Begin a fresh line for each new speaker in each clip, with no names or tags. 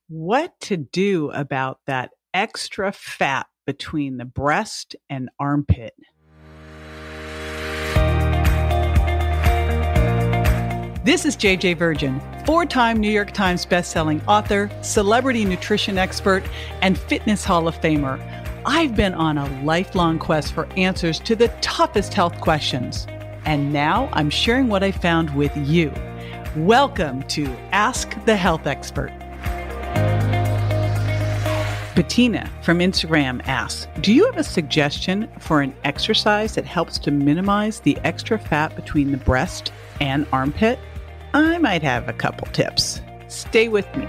What to do about that extra fat between the breast and armpit? This is JJ Virgin, 4-time New York Times bestselling author, celebrity nutrition expert, and fitness Hall of Famer. I've been on a lifelong quest for answers to the toughest health questions. And now I'm sharing what I found with you. Welcome to Ask the Health Expert. Bettina from Instagram asks, do you have a suggestion for an exercise that helps to minimize the extra fat between the breast and armpit? I might have a couple tips. Stay with me.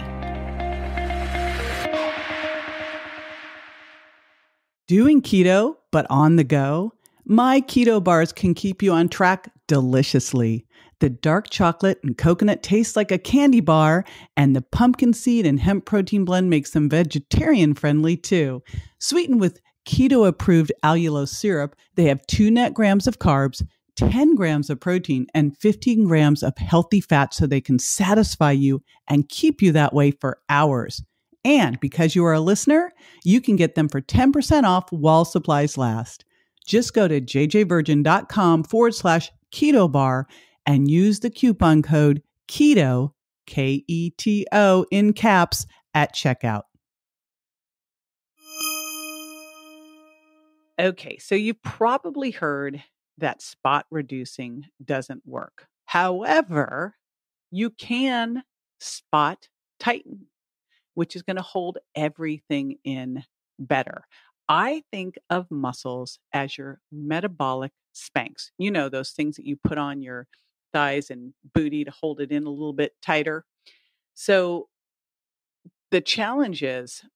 Doing keto, but on the go? My keto bars can keep you on track deliciously. The dark chocolate and coconut taste like a candy bar, and the pumpkin seed and hemp protein blend makes them vegetarian friendly too. Sweetened with keto-approved allulose syrup, they have 2 net grams of carbs, 10 grams of protein, and 15 grams of healthy fat so they can satisfy you and keep you that way for hours. And because you are a listener, you can get them for 10% off while supplies last. Just go to jjvirgin.com/keto bar and use the coupon code KETO, KETO in caps at checkout. Okay, so you've probably heard that spot reducing doesn't work. However, you can spot tighten, which is going to hold everything in better. I think of muscles as your metabolic Spanx. You know, those things that you put on your thighs and booty to hold it in a little bit tighter. So the challenge is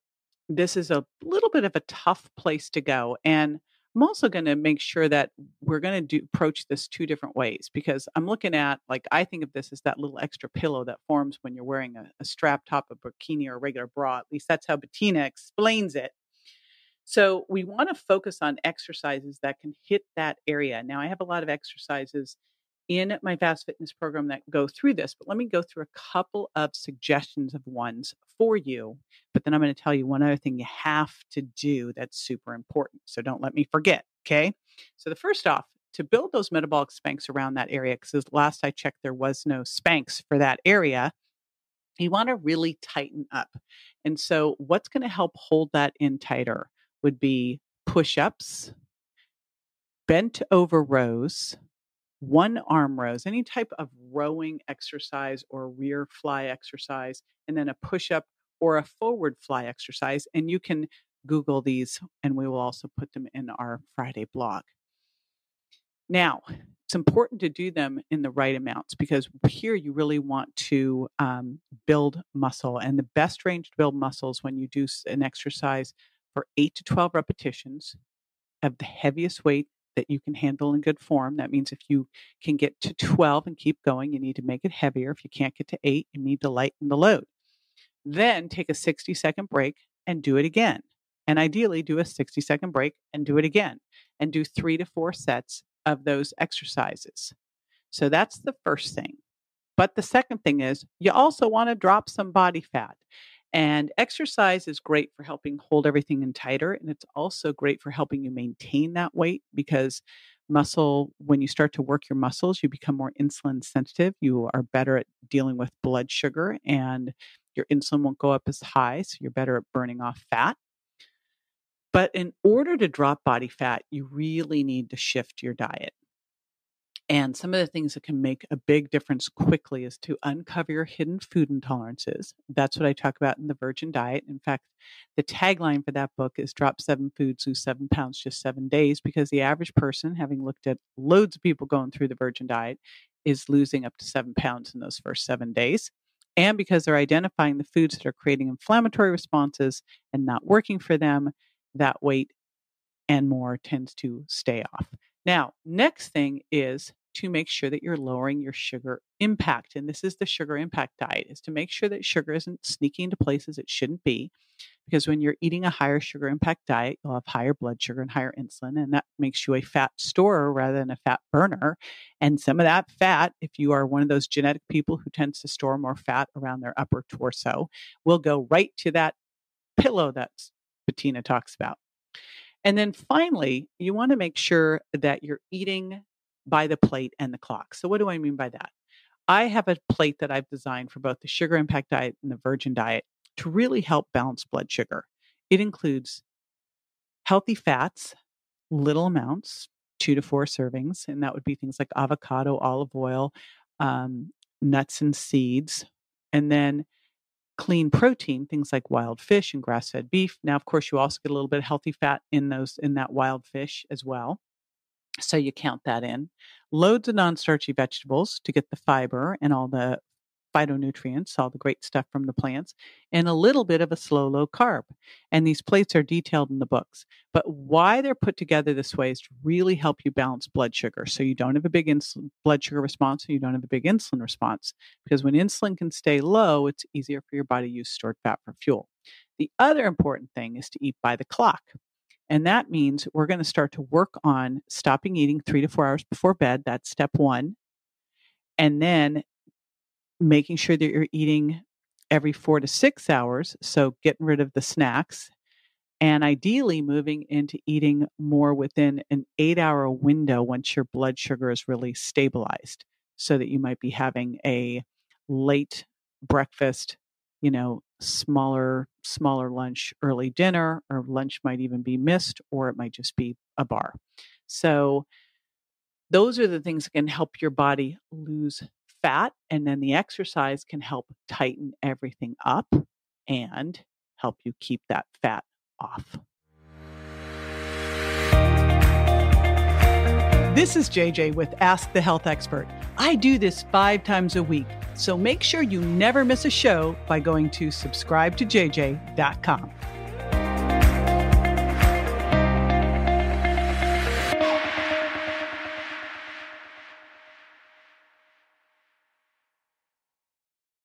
this is a little bit of a tough place to go. And I'm also going to make sure that we're going to approach this 2 different ways, because I'm looking at, like, I think of this as that little extra pillow that forms when you're wearing a strap top, a bikini, or a regular bra. At least that's how Bettina explains it. So we want to focus on exercises that can hit that area. Now, I have a lot of exercises in my Fast Fitness program that go through this, but let me go through a couple of suggestions of ones for you. But then I'm going to tell you one other thing you have to do that's super important. So don't let me forget. Okay. So the first off, to build those metabolic Spanx around that area, because last I checked, there was no Spanx for that area. You want to really tighten up. And so what's going to help hold that in tighter would be push-ups, bent over rows, one arm rows, any type of rowing exercise or rear fly exercise, and then a push-up or a forward fly exercise. And you can Google these, and we will also put them in our Friday blog. Now, it's important to do them in the right amounts, because here you really want to build muscle. And the best range to build muscles when you do an exercise for 8 to 12 repetitions of the heaviest weight that you can handle in good form. That means if you can get to 12 and keep going, you need to make it heavier. If you can't get to 8, you need to lighten the load. Then take a 60-second break and do it again. And ideally do a 60-second break and do it again. And do 3 to 4 sets of those exercises. So that's the first thing. But the second thing is you also want to drop some body fat. And exercise is great for helping hold everything in tighter. And it's also great for helping you maintain that weight, because muscle, when you start to work your muscles, you become more insulin sensitive. You are better at dealing with blood sugar, and your insulin won't go up as high. So you're better at burning off fat. But in order to drop body fat, you really need to shift your diet. And some of the things that can make a big difference quickly is to uncover your hidden food intolerances. That's what I talk about in the Virgin Diet. In fact, the tagline for that book is Drop 7 Foods, Lose 7 Pounds, Just 7 Days, because the average person, having looked at loads of people going through the Virgin Diet, is losing up to 7 pounds in those first 7 days. And because they're identifying the foods that are creating inflammatory responses and not working for them, that weight and more tends to stay off. Now, next thing is to make sure that you're lowering your sugar impact. And this is the sugar impact diet, is to make sure that sugar isn't sneaking into places it shouldn't be. Because when you're eating a higher sugar impact diet, you'll have higher blood sugar and higher insulin, and that makes you a fat storer rather than a fat burner. And some of that fat, if you are one of those genetic people who tends to store more fat around their upper torso, will go right to that pillow that Bettina talks about. And then finally, you want to make sure that you're eating by the plate and the clock. So what do I mean by that? I have a plate that I've designed for both the sugar impact diet and the virgin diet to really help balance blood sugar. It includes healthy fats, little amounts, 2 to 4 servings, and that would be things like avocado, olive oil, nuts and seeds, and then clean protein, things like wild fish and grass-fed beef. Now, of course, you also get a little bit of healthy fat in that wild fish as well. So you count that in. Loads of non-starchy vegetables to get the fiber and all the phytonutrients, all the great stuff from the plants, and a little bit of a slow, low carb. And these plates are detailed in the books. But why they're put together this way is to really help you balance blood sugar. So you don't have a big blood sugar response, and you don't have a big insulin response. Because when insulin can stay low, it's easier for your body to use stored fat for fuel. The other important thing is to eat by the clock. And that means we're going to start to work on stopping eating 3 to 4 hours before bed. That's step one. And then making sure that you're eating every 4 to 6 hours. So getting rid of the snacks, and ideally moving into eating more within an 8-hour window once your blood sugar is really stabilized, so that you might be having a late breakfast, smaller lunch, early dinner, or lunch might even be missed, or it might just be a bar. So those are the things that can help your body lose fat, and then the exercise can help tighten everything up and help you keep that fat off. This is JJ with Ask the Health Expert. I do this 5 times a week, so make sure you never miss a show by going to subscribetojj.com.